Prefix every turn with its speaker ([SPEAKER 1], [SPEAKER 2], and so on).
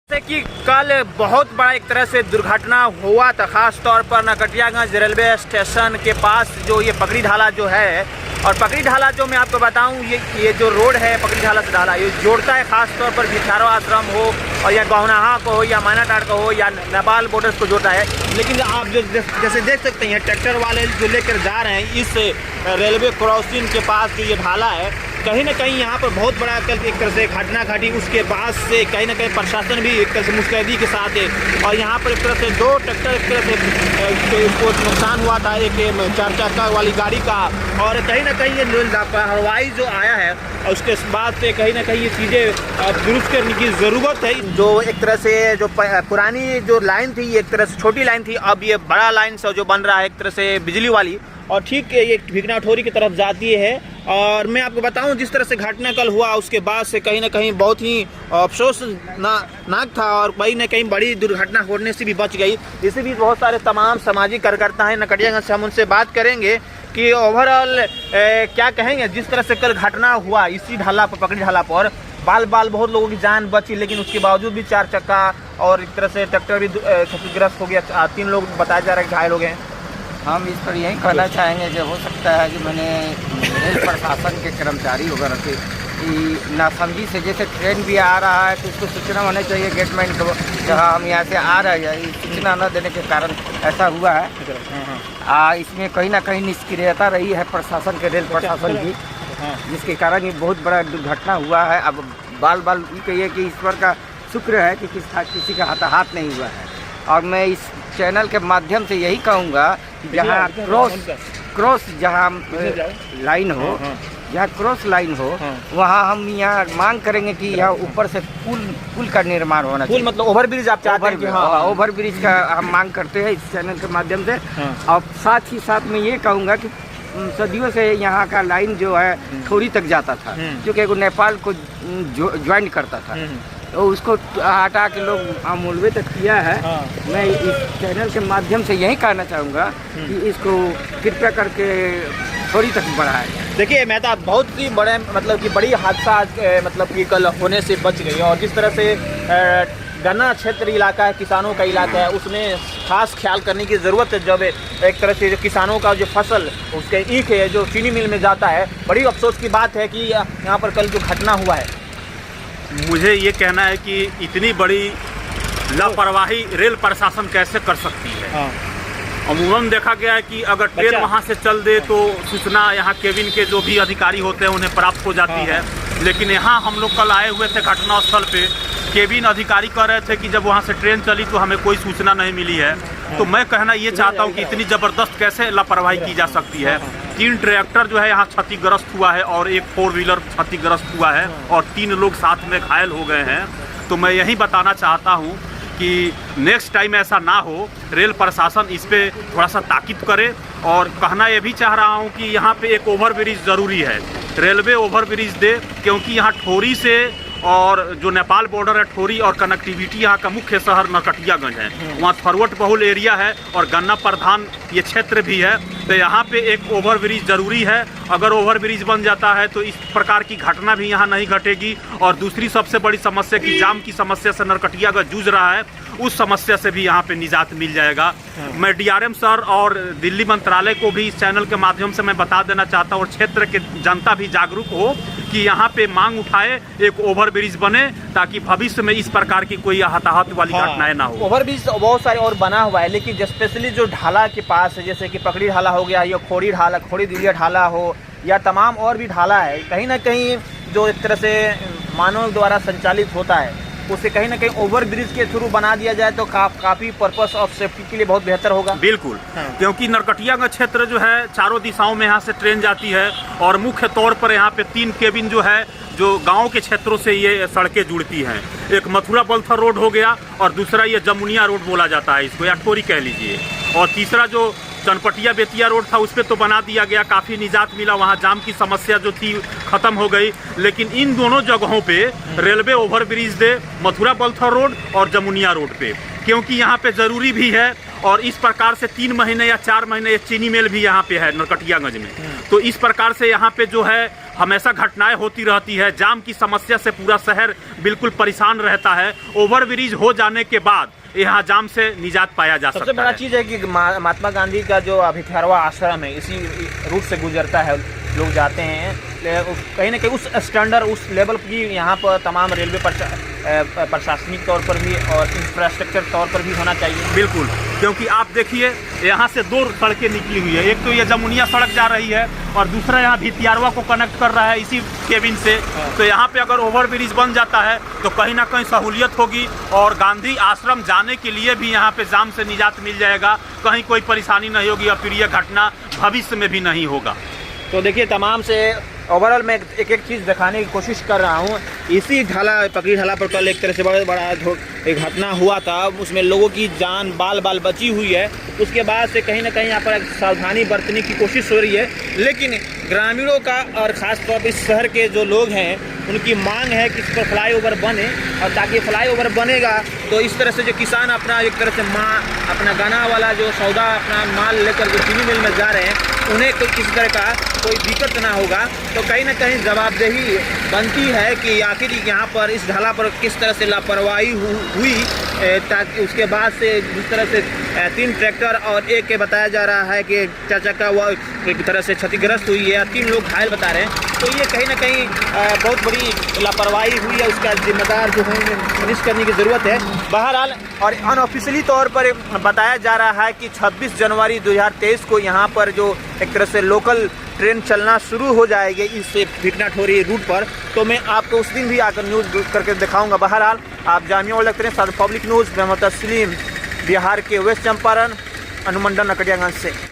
[SPEAKER 1] जैसे कि कल बहुत बड़ा एक तरह से दुर्घटना हुआ था, खास तौर पर नरकटियागंज रेलवे स्टेशन के पास जो ये पकड़ी ढाला जो है, और पकड़ी ढाला जो मैं आपको बताऊं ये जो रोड है पकड़ी ढाला से ढाला ये जोड़ता है, खास तौर पर भिखारो आश्रम हो और या गौनाहा को हो या मायनाटाड़ को हो या नेपाल बॉर्डर्स को जोड़ता है। लेकिन आप जो जैसे देख सकते हैं ट्रैक्टर वाले जो लेकर जा रहे हैं इस रेलवे क्रॉसिंग के पास जो ये ढाला है, कहीं ना कहीं यहाँ पर बहुत बड़ा एक तरह से घटना घटी। उसके बाद से कहीं ना कहीं प्रशासन भी एक तरह से मुस्तैदी के साथ है, और यहाँ पर एक तरह से दो ट्रैक्टर एक तरह से इसको नुकसान हुआ था, एक 4 चक्का वाली गाड़ी का, और कहीं ना कहीं ये लापरवाही जो आया है और उसके बाद से कहीं ना कहीं ये चीज़ें दुरुस्त करने की ज़रूरत है। जो एक तरह से जो पुरानी जो लाइन थी ये एक तरह से छोटी लाइन थी, अब ये बड़ा लाइन से जो बन रहा है एक तरह से बिजली वाली, और ठीक ये भिकनाठोरी की तरफ जाती है। और मैं आपको बताऊं जिस तरह से घटना कल हुआ उसके बाद से कहीं ना कहीं बहुत ही अफसोसनाक था, और कहीं ना कहीं बड़ी दुर्घटना होने से भी बच गई। इसी बीच बहुत सारे तमाम सामाजिक कार्यकर्ता हैं नरकटियागंज से, हम उनसे बात करेंगे कि ओवरऑल क्या कहेंगे जिस तरह से कल घटना हुआ इसी ढाला पर पकड़ी ढाला पर। बाल बहुत लोगों की जान बची, लेकिन उसके बावजूद भी 4 चक्का और एक तरह से ट्रैक्टर भी क्षतिग्रस्त हो गया, 3 लोग बताया जा रहा है घायल हो गए हैं।
[SPEAKER 2] हम इस पर यही कहना चाहेंगे कि हो सकता है कि मैंने रेल प्रशासन के कर्मचारी वगैरह से कि नासमझी से, जैसे ट्रेन भी आ रहा है तो उसको सूचना होना चाहिए गेटमैन को, जहाँ हम यहाँ से आ रहे हैं, सूचना न देने के कारण ऐसा हुआ है। इसमें कहीं ना कहीं निष्क्रियता रही है प्रशासन के, रेल प्रशासन की, जिसके कारण ये बहुत बड़ा दुर्घटना हुआ है। अब बाल ये कहिए कि ईश्वर का शुक्र है कि किसी का हताहत नहीं हुआ है। और मैं इस चैनल के माध्यम से यही कहूँगा कि जहाँ क्रॉस जहाँ लाइन हो, जहाँ क्रॉस लाइन हो, वहाँ हम यहाँ मांग करेंगे कि यहाँ ऊपर से पुल का निर्माण होना चाहिए।
[SPEAKER 1] मतलब ओवर ब्रिज आप चाहते हैं?
[SPEAKER 2] हाँ, ओवर ब्रिज का हम मांग करते हैं इस चैनल के माध्यम से। और साथ ही साथ मैं ये कहूँगा कि सदियों से यहाँ का लाइन जो है थोड़ी तक जाता था, क्योंकि वो नेपाल को ज्वाइन करता था, तो उसको हटा के लोग अमूलवे तक किया है। मैं इस चैनल के माध्यम से यही कहना चाहूँगा कि इसको कृपया करके थोड़ी तक बढ़ाएं।
[SPEAKER 1] देखिए मेहता, बहुत ही बड़े मतलब कि बड़ी हादसा मतलब कि कल होने से बच गई, और जिस तरह से गन्ना क्षेत्र इलाका है, किसानों का इलाका है, उसमें खास ख्याल करने की ज़रूरत है। जब एक तरह से जो किसानों का जो फसल उसके ईख है जो चीनी मिल में जाता है, बड़ी अफसोस की बात है कि यहाँ पर कल जो घटना हुआ है।
[SPEAKER 3] मुझे ये कहना है कि इतनी बड़ी लापरवाही रेल प्रशासन कैसे कर सकती है। अमूमन देखा गया है कि अगर ट्रेन वहाँ से चल दे तो सूचना यहाँ केबिन के जो भी अधिकारी होते हैं उन्हें प्राप्त हो जाती है, लेकिन यहाँ हम लोग कल आए हुए थे घटनास्थल पे, केबिन अधिकारी कह रहे थे कि जब वहाँ से ट्रेन चली तो हमें कोई सूचना नहीं मिली है। तो मैं कहना ये चाहता हूँ कि इतनी ज़बरदस्त कैसे लापरवाही की जा सकती है। 3 ट्रैक्टर जो है यहाँ क्षतिग्रस्त हुआ है और एक 4 व्हीलर क्षतिग्रस्त हुआ है और 3 लोग साथ में घायल हो गए हैं। तो मैं यही बताना चाहता हूँ कि नेक्स्ट टाइम ऐसा ना हो, रेल प्रशासन इस पर थोड़ा सा ताकीद करे। और कहना ये भी चाह रहा हूँ कि यहाँ पे एक ओवर ब्रिज ज़रूरी है, रेलवे ओवर ब्रिज दे, क्योंकि यहाँ ठोरी से और जो नेपाल बॉर्डर है ठोरी और कनेक्टिविटी यहाँ का मुख्य शहर नरकटियागंज है, वहाँ थरवट बहुल एरिया है और गन्ना प्रधान ये क्षेत्र भी है। तो यहाँ पे एक ओवर ब्रिज ज़रूरी है। अगर ओवर ब्रिज बन जाता है तो इस प्रकार की घटना भी यहाँ नहीं घटेगी। और दूसरी सबसे बड़ी समस्या की जाम की समस्या से नरकटियागंज जूझ रहा है, उस समस्या से भी यहाँ पे निजात मिल जाएगा। मैं DRM सर और दिल्ली मंत्रालय को भी इस चैनल के माध्यम से मैं बता देना चाहता हूँ, और क्षेत्र के जनता भी जागरूक हो कि यहाँ पे मांग उठाए एक ओवर ब्रिज बने, ताकि भविष्य में इस प्रकार की कोई हताहत वाली घटनाएं ना हो।
[SPEAKER 1] ओवर ब्रिज बहुत सारे और बना हुआ है, लेकिन स्पेशली जो ढाला के पास है, जैसे कि पकड़ी ढाला हो गया, या खोड़ी ढाला, खोड़ी दिलिया ढाला हो, या तमाम और भी ढाला है, कहीं ना कहीं जो एक तरह से मानव द्वारा संचालित होता है, उसे कहीं ना कहीं ओवर ब्रिज के थ्रू बना दिया जाए तो काफ़ी पर्पस ऑफ सेफ्टी के लिए बहुत बेहतर होगा।
[SPEAKER 3] बिल्कुल, क्योंकि नरकटियागंज क्षेत्र जो है चारों दिशाओं में यहाँ से ट्रेन जाती है, और मुख्य तौर पर यहाँ पे 3 केबिन जो है जो गांव के क्षेत्रों से ये सड़कें जुड़ती हैं। एक मथुरा बलथर रोड हो गया, और दूसरा ये जमुनिया रोड बोला जाता है इसको, या ठोरी कह लीजिए, और तीसरा जो चनपटिया बेतिया रोड था उस पर तो बना दिया गया, काफ़ी निजात मिला, वहाँ जाम की समस्या जो थी ख़त्म हो गई। लेकिन इन दोनों जगहों पे रेलवे ओवर ब्रिज दे, मथुरा बलथर रोड और जमुनिया रोड पे, क्योंकि यहाँ पे ज़रूरी भी है। और इस प्रकार से 3 महीने या 4 महीने चीनी मिल भी यहाँ पे है नरकटियागंज में, तो इस प्रकार से यहाँ पे जो है हमेशा घटनाएं होती रहती है, जाम की समस्या से पूरा शहर बिल्कुल परेशान रहता है। ओवरब्रिज हो जाने के बाद यहाँ जाम से निजात पाया जा सकता है।
[SPEAKER 1] सबसे बड़ा चीज़ है कि महात्मा गांधी का जो अभिथारवा आश्रम है इसी रूट से गुजरता है, लोग जाते हैं। कहीं ना कहीं उस स्टैंडर्ड उस लेवल की यहाँ पर तमाम रेलवे प्रशासनिक तौर पर भी और इंफ्रास्ट्रक्चर तौर पर भी होना चाहिए।
[SPEAKER 3] बिल्कुल, क्योंकि आप देखिए यहाँ से 2 सड़कें निकली हुई है, एक तो ये जमुनिया सड़क जा रही है और दूसरा यहाँ भितियारवा को कनेक्ट कर रहा है इसी केबिन से। तो यहाँ पे अगर ओवरब्रिज बन जाता है तो कहीं ना कहीं सहूलियत होगी और गांधी आश्रम जाने के लिए भी यहाँ पे जाम से निजात मिल जाएगा, कहीं कोई परेशानी नहीं होगी, अप्रिय घटना भविष्य में भी नहीं होगा।
[SPEAKER 1] तो देखिए तमाम से ओवरऑल मैं एक एक चीज़ दिखाने की कोशिश कर रहा हूँ। इसी पकड़ी ढाला पर कल एक तरह से बड़ा एक घटना हुआ था, उसमें लोगों की जान बाल बची हुई है। उसके बाद से कहीं ना कहीं यहाँ पर सावधानी बरतने की कोशिश हो रही है, लेकिन ग्रामीणों का और ख़ासतौर पर इस शहर के जो लोग हैं उनकी मांग है कि इस पर फ्लाईओवर बने, और ताकि फ्लाईओवर बनेगा तो इस तरह से जो किसान अपना एक तरह से अपना गन्ना वाला जो सौदा अपना माल लेकर जो चीनी मिल में जा रहे हैं उन्हें कोई किसी तरह का कोई दिक्कत ना होगा। तो कहीं ना कहीं जवाबदेही बनती है कि आखिर यहाँ पर इस ढाला पर किस तरह से लापरवाही हुई, ताकि उसके बाद से जिस तरह से 3 ट्रैक्टर और एक के बताया जा रहा है कि 4 चक्का वह एक तरह से क्षतिग्रस्त हुई है, 3 लोग घायल बता रहे हैं। तो ये कहीं ना कहीं बहुत बड़ी लापरवाही हुई है, उसका जिम्मेदार जो है सुनिश्चित करने की ज़रूरत है। बहरहाल और अनऑफिशियली तौर पर बताया जा रहा है कि 26 जनवरी 2023 को यहाँ पर जो एक तरह से लोकल ट्रेन चलना शुरू हो जाएगी इस भिटनाठोरी रूट पर, तो मैं आपको उस दिन भी आकर न्यूज़ करके दिखाऊंगा। बहरहाल आप जामिया वर्ल्ड देखते हैं पब्लिक न्यूज़, मैं मोहम्मद तस्लीम, बिहार के वेस्ट चंपारण अनुमंडल नकटियागंज से।